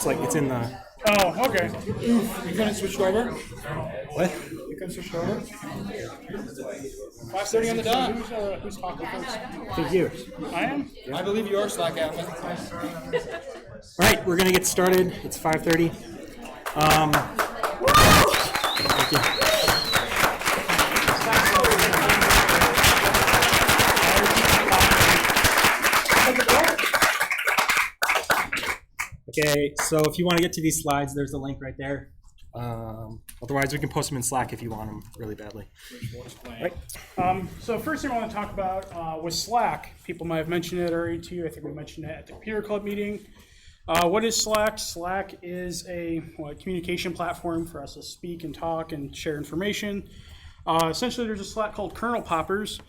It's like it's in the. Oh, okay. You couldn't switch over? What? You couldn't switch over? 5:30 on the dot. Who's talking first? I think you. I am? I believe you are Slack admin. All right, we're gonna get started. It's 5:30. Thank you. Okay, so if you want to get to these slides, there's a link right there. Otherwise, we can post them in Slack if you want them really badly. Right. So first thing I want to talk about was Slack. People might have mentioned it already to you. I think we mentioned it at the Computer Club meeting. What is Slack? Slack is a communication platform for us to speak and talk and share information. Essentially, there's a Slack called Kernel Poppers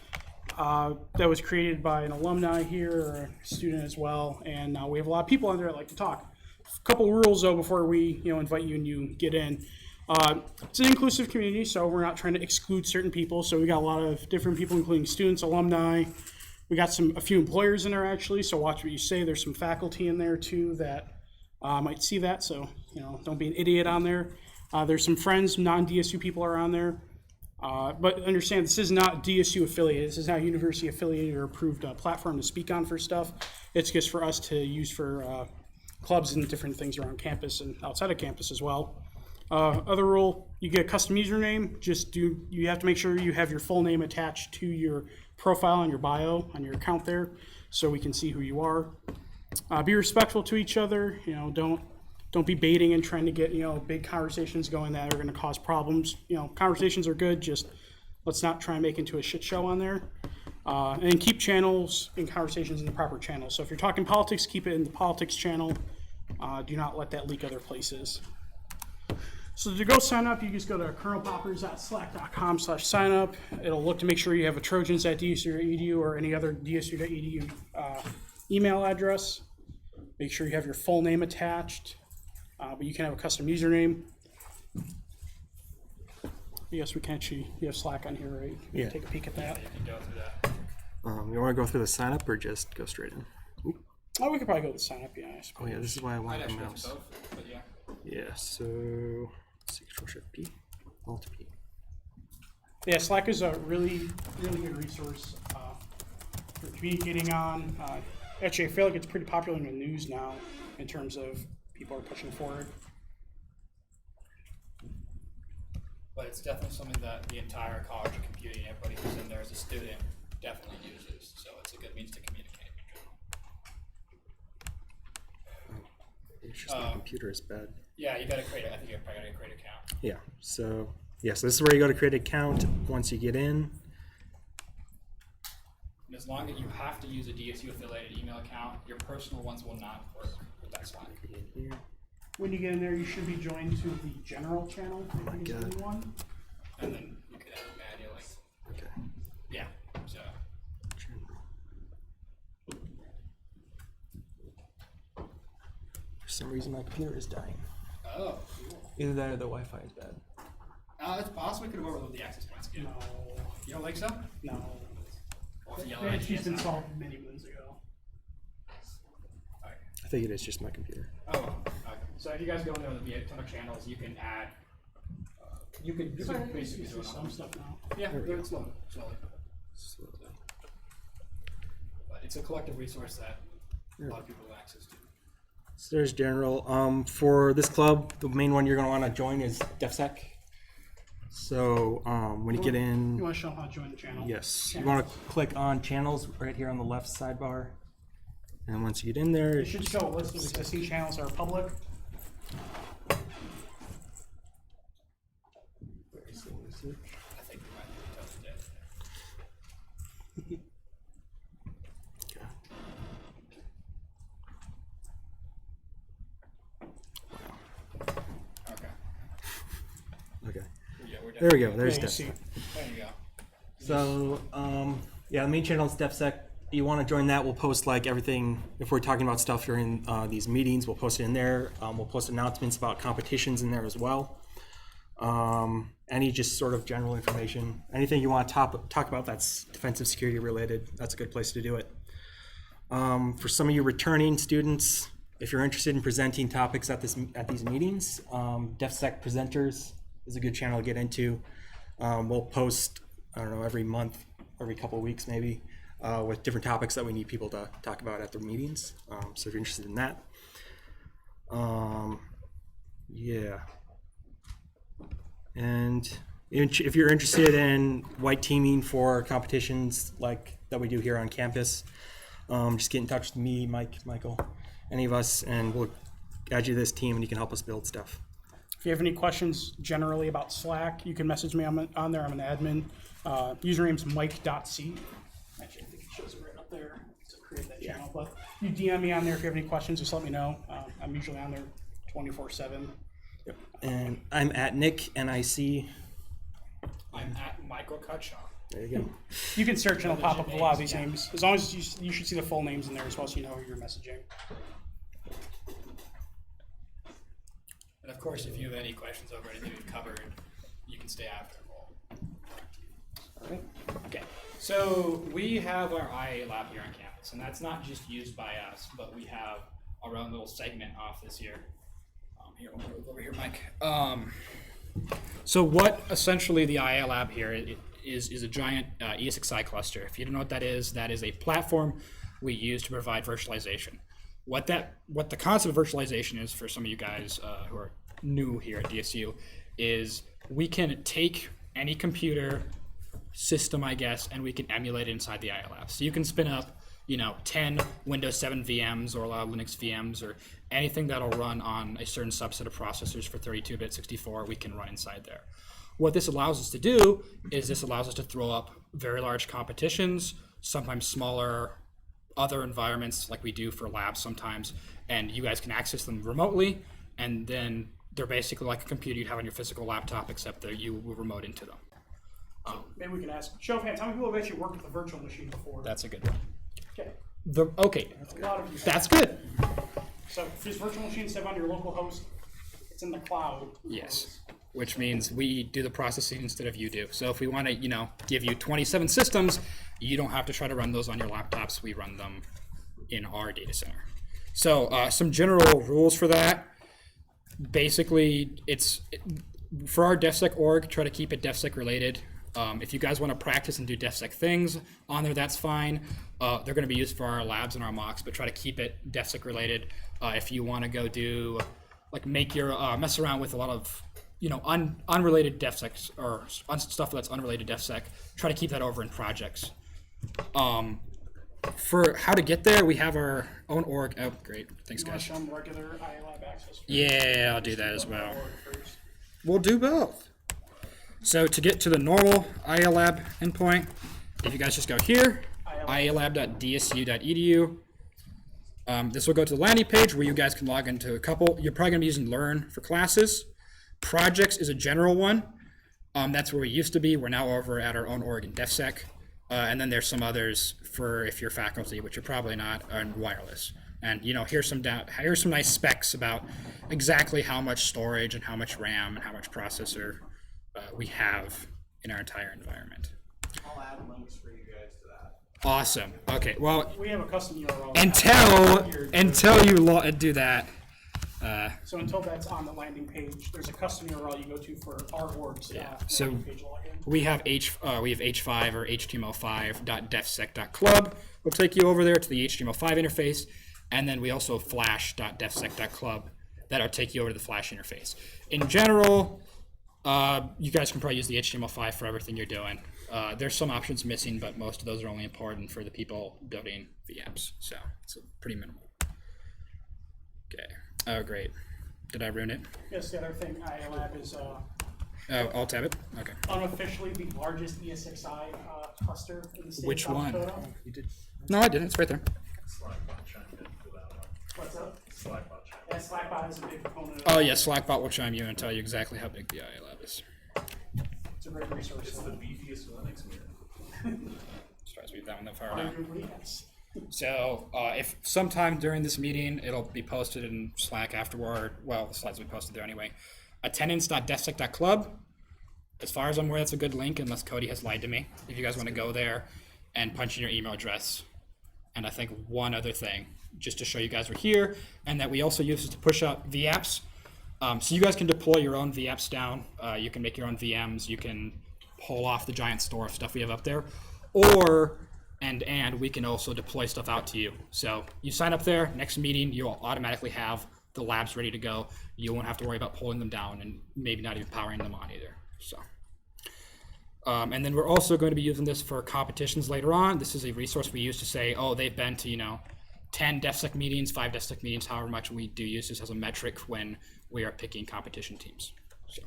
that was created by an alumni here, or a student as well, and we have a lot of people on there that like to talk. A couple of rules though before we invite you and you get in. It's an inclusive community, so we're not trying to exclude certain people. So we got a lot of different people, including students, alumni. We got a few employers in there actually. So watch what you say. There's some faculty in there too that might see that. So don't be an idiot on there. There's some friends, non-DSU people are on there. But understand this is not DSU affiliated. This is not university affiliated or approved platform to speak on for stuff. It's just for us to use for clubs and different things around campus and outside of campus as well. Other rule, you get a custom username. You have to make sure you have your full name attached to your profile and your bio on your account there, so we can see who you are. Be respectful to each other. Don't be baiting and trying to get big conversations going that are going to cause problems. Conversations are good. Just let's not try and make into a shit show on there. And keep channels and conversations in the proper channels. So if you're talking politics, keep it in the politics channel. Do not let that leak other places. So to go sign up, you just go to kernelpoppers.slack.com/signup. It'll look to make sure you have a trojans@dsu.edu or any other dsu.edu email address. Make sure you have your full name attached, but you can have a custom username. Yes, we can actually. You have Slack on here, right? Yeah. Take a peek at that. You can go through that. You want to go through the sign up or just go straight in? Oh, we could probably go with sign up, yeah. I suppose. Oh yeah, this is why I I'd want the actually mouse. both, but yeah. Yeah, so let's see, Control-Shift P, Alt P. Yeah, Slack is a really good resource for communicating on. Actually, I feel like it's pretty popular in the news now in terms of people are pushing forward. But it's definitely something that the entire College of Computing, everybody who's in there as a student, definitely uses. So it's a good means to communicate. It's just my computer is bad. Yeah, you gotta create. I think you probably gotta create an account. Yeah, so this is where you go to create an account once you get in. And as long as you have to use a DSU affiliated email account, your personal ones will not work with that Slack. Here. When you get in there, you should be joined to the general channel. I think is the only one. And then you could add manually. Okay. Yeah. So For some reason, my computer is dying. cool. Either that or the Wi-Fi is bad. It's possible we could have overloaded the access points again. No, You don't think so? no. Or if you yell That at she's been GSM. solved many moons ago. Alright. I think it is just my computer. Oh, okay. So if you guys go into the ton of channels, you can add. You could basically do it some stuff now. Yeah, do it slowly. So, But it's a collective resource that a lot of people have access to. so there's general. For this club, the main one you're going to want to join is DefSec. So when you get in, You want to show them how to join the channel? yes, you want to click on channels right here on the left sidebar. And once you get in there, It should show a list of existing channels that are public. I think you might be tough today. Okay. Okay. Yeah, we're There we go. There's Yeah, you see. DefSec. There you go. So, the main channel is DefSec. You want to join that, we'll post like everything. If we're talking about stuff during these meetings, we'll post it in there. We'll post announcements about competitions in there as well. Any just sort of general information. Anything you want to talk about that's defensive security related, that's a good place to do it. For some of you returning students, if you're interested in presenting topics at these meetings, DefSec Presenters is a good channel to get into. We'll post, I don't know, every month, every couple of weeks maybe, with different topics that we need people to talk about at the meetings. So if you're interested in that, yeah. And if you're interested in white teaming for competitions like that we do here on campus, just get in touch with me, Michael, any of us, and we'll add you to this team and you can help us build stuff. If you have any questions generally about Slack, you can message me on there. I'm an admin. Username's mike.c. Actually, I think it shows it right up there to create that channel. But you DM me on there if you have any questions, just let me know. I'm usually on there 24/7. Yep. And I'm at Nick, NIC. I'm at Michael Cutshaw. There you go. You can search and it'll pop up with a lot of these names. As long as you should see the full names in there as well, so you know who you're messaging. And of course, if you have any questions over anything we've covered, you can stay after. Okay, so we have our IA lab here on campus, and that's not just used by us, but we have our own little segment off this year. Here, we'll move over here, Mike. So what essentially the IA lab here is a giant ESXi cluster. If you don't know what that is a platform we use to provide virtualization. What the concept of virtualization is for some of you guys who are new here at DSU is we can take any computer system, I guess, and we can emulate it inside the IA lab. So you can spin up, 10 Windows 7 VMs or a lot of Linux VMs or anything that'll run on a certain subset of processors for 32-bit 64, we can run inside there. What this allows us to do is this allows us to throw up very large competitions, sometimes smaller other environments like we do for labs sometimes, and you guys can access them remotely, and then they're basically like a computer you'd have on your physical laptop, except that you will remote into them. Maybe we can ask, show of hands, how many people have actually worked with a virtual machine before? That's a good one. Okay. A lot of you. That's good. So if this virtual machine is on your local host, it's in the cloud. Yes, which means we do the processing instead of you do. So if we want to, give you 27 systems, you don't have to try to run those on your laptops. We run them in our data center. So some general rules for that. Basically, for our DefSec org, try to keep it DefSec related. If you guys want to practice and do DefSec things on there, that's fine. They're going to be used for our labs and our mocks, but try to keep it DefSec related. If you want to go do, make your, mess around with a lot of, unrelated DefSec or stuff that's unrelated DefSec, try to keep that over in projects. For how to get there, we have our own org. Oh, great. Thanks, guys. You want to show them regular IA lab access? Yeah, I'll do that as well. We'll do both. So to get to the normal IA lab endpoint, if you guys just go here, ialab.dsu.edu, this will go to the landing page where you guys can log into a couple. You're probably going to be using Learn for classes. Projects is a general one. That's where we used to be. We're now over at our own org in DefSec. And then there's some others for if you're faculty, which you're probably not, and wireless. And here's some nice specs about exactly how much storage and how much RAM and how much processor we have in our entire environment. I'll add links for you guys to that. Awesome. Okay. Well, We have a custom URL. until you do that. So until that's on the landing page, there's a custom URL you go to for our org staff. So landing page login. we have h5 or html5.defsec.club. We'll take you over there to the HTML5 interface, and then we also have flash.defsec.club that'll take you over to the Flash interface. In general, you guys can probably use the HTML5 for everything you're doing. There's some options missing, but most of those are only important for the people building VMs, so it's pretty minimal. Okay. Oh, great. Did I ruin it? Yes, the other thing, IA lab is Oh, I'll tab it? Okay. unofficially the largest ESXi cluster in the state Which of South one? Dakota. No, I didn't. It's right there. Slackbot chimed in for that one. What's up? Slackbot chimed Yeah, Slackbot is a big component of Oh, yeah, Slackbot will chime you and tell you exactly how big the IA lab is. It's a great resource. It's the beefiest Linux mirror. Tries to be that one that far down. Everybody has. So if sometime during this meeting, it'll be posted in Slack afterward. Well, the slides will be posted there anyway. Attendance.defsec.club. As far as I'm aware, that's a good link, unless Cody has lied to me. If you guys want to go there and punch in your email address, And I think one other thing, just to show you guys we're here, and that we also use this to push out VApps. So you guys can deploy your own VApps down. You can make your own VMs. You can pull off the giant store of stuff we have up there. Or, and we can also deploy stuff out to you. So you sign up there, next meeting, you'll automatically have the labs ready to go. You won't have to worry about pulling them down and maybe not even powering them on either. So, and then we're also going to be using this for competitions later on. This is a resource we use to say, oh, they've been to, 10 DefSec meetings, 5 DefSec meetings, however much. We do use this as a metric when we are picking competition teams. So,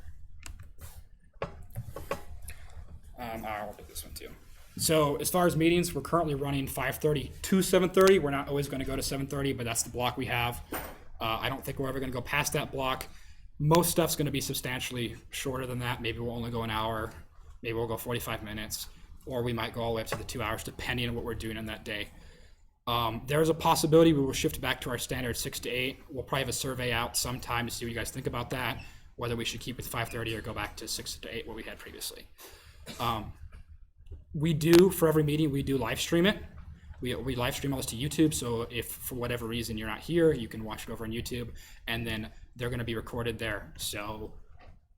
I'll do this one too. So as far as meetings, we're currently running 5:30 to 7:30. We're not always going to go to 7:30, but that's the block we have. I don't think we're ever going to go past that block. Most stuff's going to be substantially shorter than that. Maybe we'll only go an hour. Maybe we'll go 45 minutes. Or we might go all the way up to the 2 hours, depending on what we're doing on that day. There's a possibility we will shift back to our standard 6 to 8. We'll probably have a survey out sometime to see what you guys think about that, whether we should keep it 5:30 or go back to 6 to 8, what we had previously. We do, for every meeting, we do live stream it. We live stream all this to YouTube, so if for whatever reason you're not here, you can watch it over on YouTube, and then they're going to be recorded there. So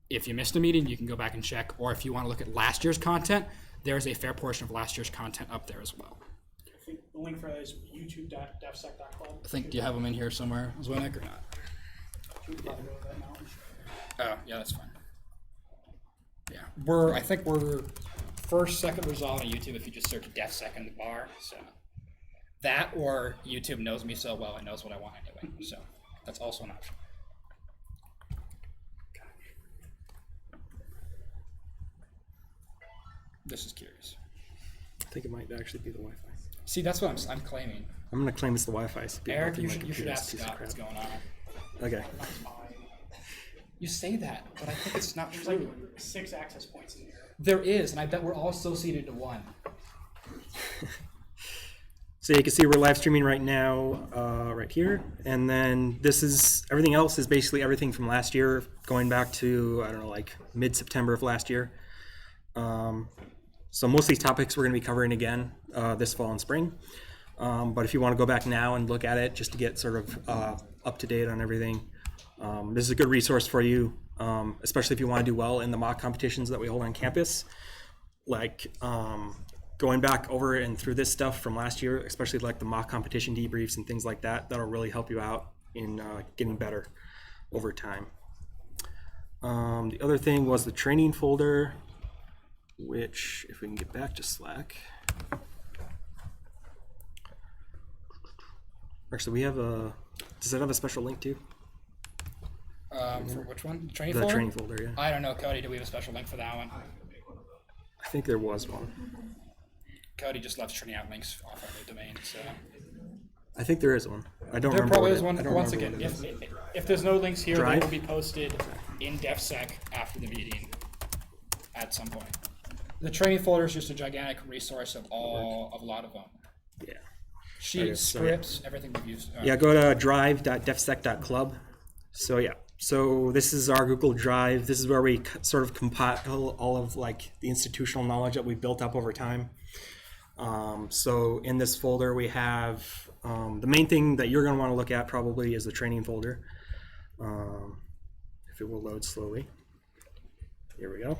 if you missed a meeting, you can go back and check, or if you want to look at last year's content, there's a fair portion of last year's content up there as well. I think the link for that is youtube.defsec.club. I think, do you have them in here somewhere, Zwinek, or not? We can probably go with that now. Oh, yeah, that's fine. Yeah, I think we're first, second result on YouTube if you just search DefSec in the bar. So that, or YouTube knows me so well it knows what I want anyway. So that's also an option. This is curious. I think it might actually be the Wi-Fi. See, that's what I'm claiming. I'm going to claim it's the Wi-Fi. So people Eric, think you my should computer's ask a piece of Scott what's crap. going on. Okay. You say that, but I think it's not There's true. like 6 access points in here. There is, and I bet we're all associated to one. So you can see we're live streaming right now, right here. And then this is, everything else is basically everything from last year, going back to, I don't know, like mid-September of last year. So most of these topics we're going to be covering again this fall and spring. But if you want to go back now and look at it just to get sort of up to date on everything, this is a good resource for you, especially if you want to do well in the mock competitions that we hold on campus. Like going back over and through this stuff from last year, especially like the mock competition debriefs and things like that, that'll really help you out in getting better over time. The other thing was the training folder, which if we can get back to Slack. Actually, we have a, does it have a special link too? For which one? Training The folder? training folder, yeah. I don't know, Cody. Do we have a special link for that one? I think there was one. Cody just loves turning out links off of the domain, so. I think there is one. I don't There remember. probably what is it- one. I don't Once remember again, what it is. If there's no links here, they Drive? will be posted. In DefSec after the meeting at some point. The training folder is just a gigantic resource of a lot of them. Yeah. Sheets, so- scripts, everything we've used. Yeah, go to drive.defsec.club. So yeah, so this is our Google Drive. This is where we sort of compile all of like the institutional knowledge that we built up over time. So in this folder we have the main thing that you're going to want to look at probably is the training folder. If it will load slowly. Here we go.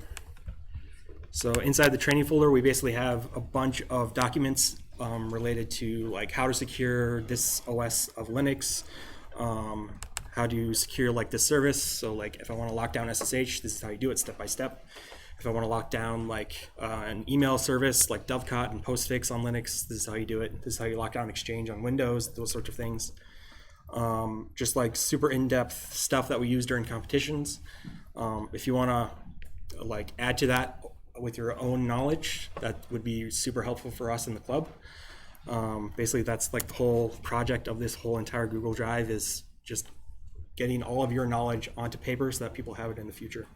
So inside the training folder, we basically have a bunch of documents related to like how to secure this OS of Linux, how to secure like this service. So like if I want to lock down SSH, this is how you do it step by step. If I want to lock down like an email service like Dovecot and Postfix on Linux, this is how you do it. This is how you lock down Exchange on Windows, those sorts of things. Just like super in-depth stuff that we use during competitions. If you want to like add to that with your own knowledge, that would be super helpful for us in the club. Basically, that's like the whole project of this whole entire Google Drive is just getting all of your knowledge onto paper so that people have it in the future.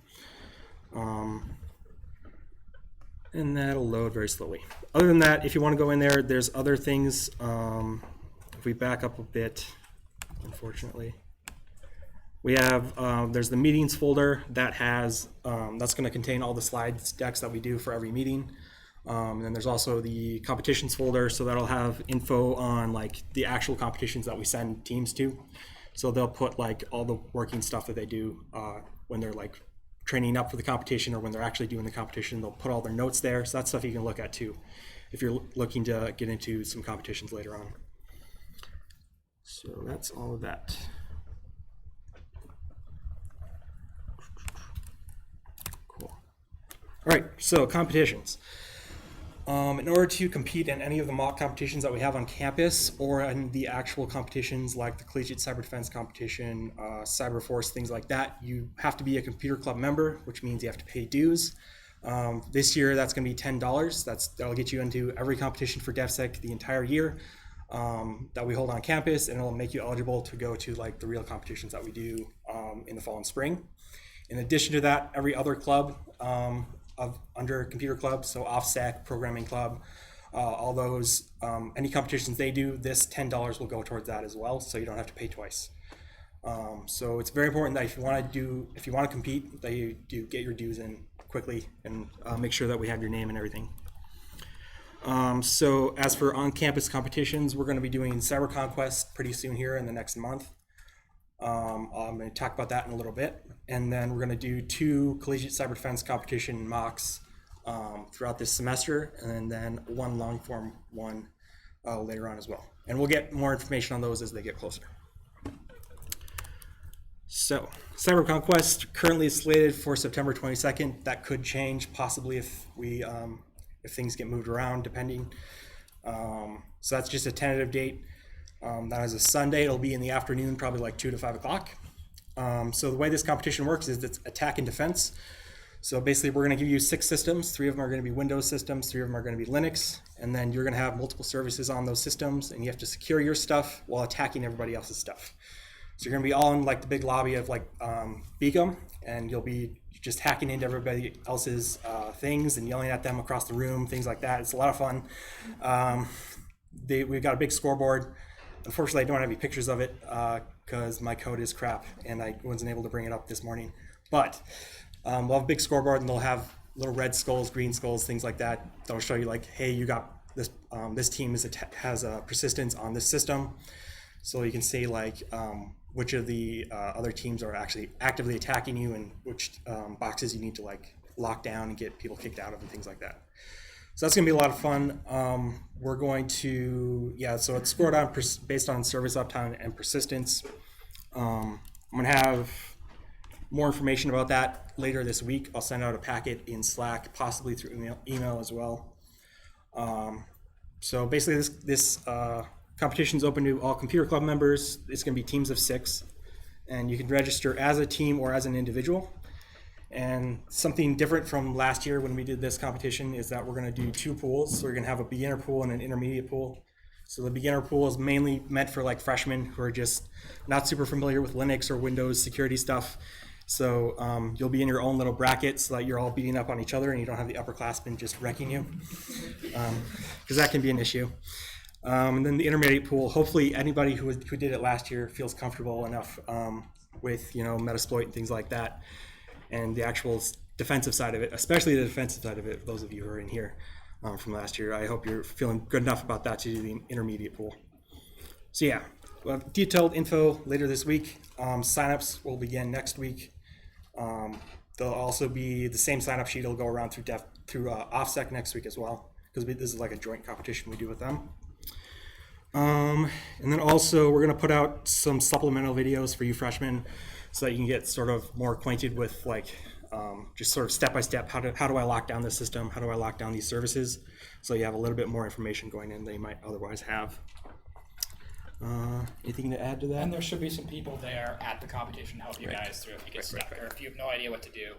And that'll load very slowly. Other than that, if you want to go in there, there's other things. If we back up a bit, unfortunately, we have there's the meetings folder that has that's going to contain all the slides decks that we do for every meeting. And then there's also the competitions folder, so that'll have info on like the actual competitions that we send teams to. So they'll put like all the working stuff that they do when they're like training up for the competition or when they're actually doing the competition. They'll put all their notes there, so that's stuff you can look at too if you're looking to get into some competitions later on. So that's all of that. Cool. All right, so competitions. In order to compete in any of the mock competitions that we have on campus or in the actual competitions like the Collegiate Cyber Defense Competition, Cyber Force, things like that, you have to be a computer club member, which means you have to pay dues. This year, that's going to be $10. That'll get you into every competition for DefSec the entire year that we hold on campus, and it'll make you eligible to go to like the real competitions that we do in the fall and spring. In addition to that, every other club under computer club, so OffSec, programming club, all those, any competitions they do, this $10 will go towards that as well, so you don't have to pay twice. So it's very important that if you want to compete, that you do get your dues in quickly and make sure that we have your name and everything. So as for on-campus competitions, we're going to be doing Cyber Conquest pretty soon here in the next month. I'm going to talk about that in a little bit. And then we're going to do 2 Collegiate Cyber Defense Competition mocks throughout this semester, and then 1 long form one later on as well. And we'll get more information on those as they get closer. So Cyber Conquest currently is slated for September 22nd. That could change possibly if things get moved around, depending. So that's just a tentative date. That is a Sunday. It'll be in the afternoon, probably like 2 to 5 o'clock. So the way this competition works is it's attack and defense. So basically, we're going to give you 6 systems. 3 of them are going to be Windows systems. 3 of them are going to be Linux. And then you're going to have multiple services on those systems, and you have to secure your stuff while attacking everybody else's stuff. So you're going to be all in like the big lobby of like Beacom, and you'll be just hacking into everybody else's things and yelling at them across the room, things like that. It's a lot of fun. We've got a big scoreboard. Unfortunately, I don't have any pictures of it because my code is crap and I wasn't able to bring it up this morning. But we'll have a big scoreboard, and they'll have little red skulls, green skulls, things like that. That'll show you like, hey, you got this. This team has a persistence on this system, so you can see like which of the other teams are actually actively attacking you and which boxes you need to like lock down and get people kicked out of and things like that. So that's going to be a lot of fun. We're going to, so it's scored on based on service uptime and persistence. I'm going to have more information about that later this week. I'll send out a packet in Slack, possibly through email as well. So basically this competition is open to all computer club members. It's going to be teams of 6, and you can register as a team or as an individual. And something different from last year when we did this competition is that we're going to do 2 pools. So we're going to have a beginner pool and an intermediate pool. So the beginner pool is mainly meant for like freshmen who are just not super familiar with Linux or Windows security stuff. So you'll be in your own little bracket so that you're all beating up on each other and you don't have the upperclassmen just wrecking you, because that can be an issue. And then the intermediate pool, hopefully anybody who did it last year feels comfortable enough with Metasploit and things like that. And the actual defensive side of it, especially the defensive side of it, those of you who are in here from last year, I hope you're feeling good enough about that to do the intermediate pool. So yeah, we'll have detailed info later this week. Signups will begin next week. There'll also be the same sign-up sheet. It'll go around through OffSec next week as well, because this is like a joint competition we do with them. And then also we're going to put out some supplemental videos for you freshmen so that you can get sort of more acquainted with like just sort of step-by-step how do I lock down this system, how do I lock down these services, so you have a little bit more information going in than you might otherwise have. Anything to add to that? And there should be some people there at the competition to help you guys through if you get stuck, or if you have no idea what to do.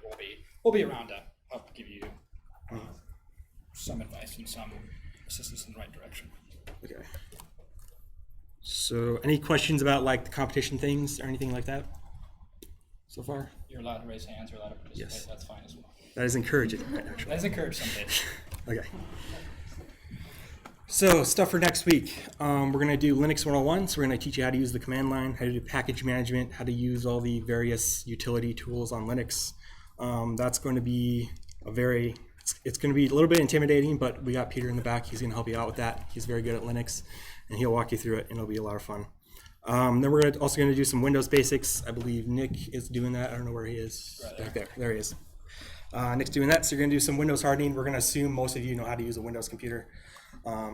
We'll be around to help give you some advice and some assistance in the right direction. Okay. So, any questions about like the competition things or anything like that so far? You're allowed to raise hands. You're allowed to participate. Yes. That's fine as well. That is encouraging, actually. That is encouraged some days. Okay. So stuff for next week. We're going to do Linux 101. So we're going to teach you how to use the command line, how to do package management, how to use all the various utility tools on Linux. That's going to be a very it's going to be a little bit intimidating, but we got Peter in the back. He's going to help you out with that. He's very good at Linux, and he'll walk you through it, and it'll be a lot of fun. Then we're also going to do some Windows basics. I believe Nick is doing that. I don't know where he is. Back there. There he is. Nick's doing that. So you're going to do some Windows hardening. We're going to assume most of you know how to use a Windows computer,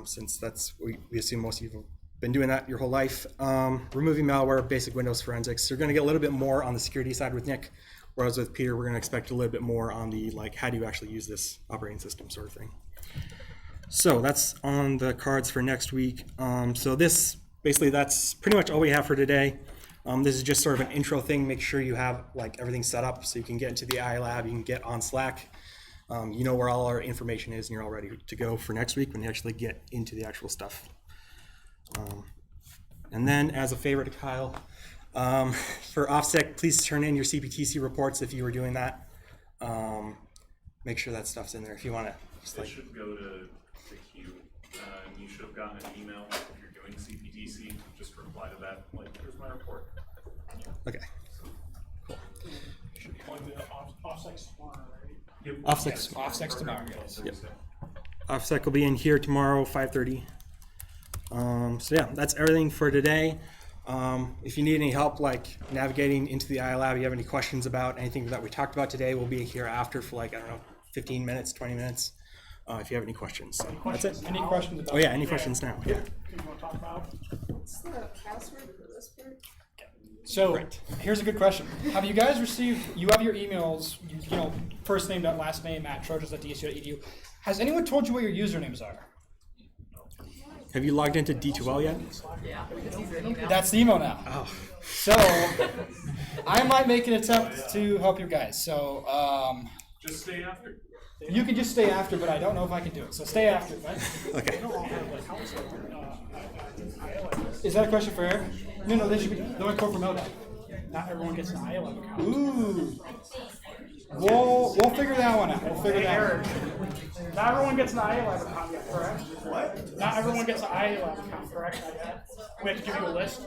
since we assume most of you have been doing that your whole life. Removing malware, basic Windows forensics. You're going to get a little bit more on the security side with Nick, whereas with Peter, we're going to expect a little bit more on the how do you actually use this operating system sort of thing. So that's on the cards for next week. So basically that's pretty much all we have for today. This is just sort of an intro thing. Make sure you have everything set up so you can get into the AI lab, you can get on Slack. You know where all our information is, and you're all ready to go for next week when you actually get into the actual stuff. And then, as a favor to Kyle, for OffSec, please turn in your CPTC reports if you were doing that. Make sure that stuff's in there if you want to. It should go to queue, and you should have gotten an email if you're doing CPTC. Just reply to that, here's my report. Okay. Offsec's tomorrow, right? Yep. Offsec's tomorrow, guys. Yep. OffSec will be in here tomorrow, 5:30. So yeah, that's everything for today. If you need any help navigating into the AI lab, you have any questions about anything that we talked about today, we'll be here after for 15 minutes, 20 minutes, if you have any questions. That's it. Any questions about? Oh yeah, any questions now? Yeah. You want to talk about? What's the password for this part? So here's a good question. Have you guys received, you have your emails, first name, last name, @trojans.dsu.edu. Has anyone told you what your usernames are? Have you logged into D2L yet? Yeah. That's the email now. Oh. So I might make an attempt to help you guys. So Just stay after. you can just stay after, but I don't know if I can do it. So stay after. Right? Okay. Is that a question for Eric? No, they should be. They're code for Meltdown. Not everyone gets an ILM account. Ooh. We'll figure that one out. We'll figure that out. Not everyone gets an ILM account yet, correct? What? Not everyone gets an ILM account, correct? Not yet. We have to give you a list.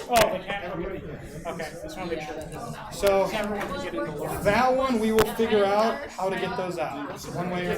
Oh, they can't. Okay, just want to make sure. So Everyone can get in the list. that one we will figure out how to get those out. One way or